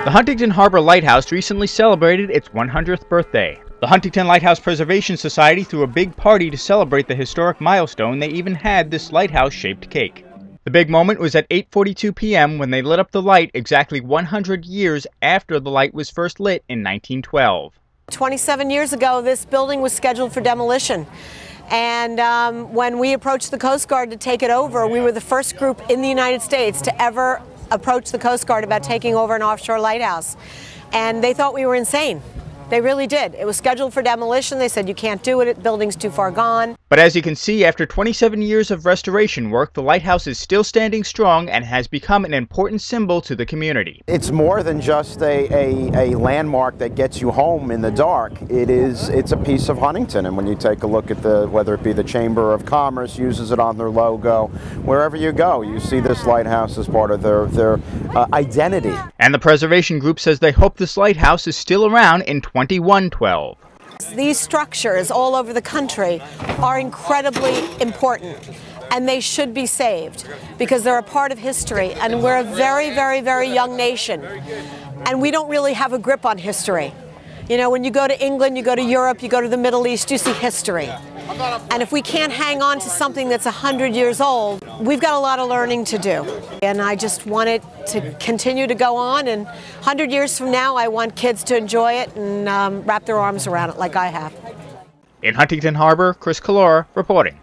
The Huntington Harbor Lighthouse recently celebrated its 100th birthday. The Huntington Lighthouse Preservation Society threw a big party to celebrate the historic milestone. They even had this lighthouse-shaped cake. The big moment was at 8:42 p.m. when they lit up the light exactly 100 years after the light was first lit in 1912. 27 years ago, this building was scheduled for demolition. And when we approached the Coast Guard to take it over, we were the first group in the United States to ever approach the Coast Guard about taking over an offshore lighthouse. And they thought we were insane. They really did. It was scheduled for demolition. They said, you can't do it, the building's too far gone. But as you can see, after 27 years of restoration work, the lighthouse is still standing strong and has become an important symbol to the community. It's more than just a landmark that gets you home in the dark. It's a piece of Huntington, and when you take a look at whether it be the Chamber of Commerce uses it on their logo, wherever you go, you see this lighthouse as part of their identity. And the preservation group says they hope this lighthouse is still around in 2112. These structures all over the country are incredibly important, and they should be saved because they're a part of history, and we're a very, very, very young nation, and we don't really have a grip on history. You know, when you go to England, you go to Europe, you go to the Middle East, you see history. And if we can't hang on to something that's 100 years old, we've got a lot of learning to do. And I just want it to continue to go on, and 100 years from now, I want kids to enjoy it and wrap their arms around it like I have. In Huntington Harbor, Chris Collora reporting.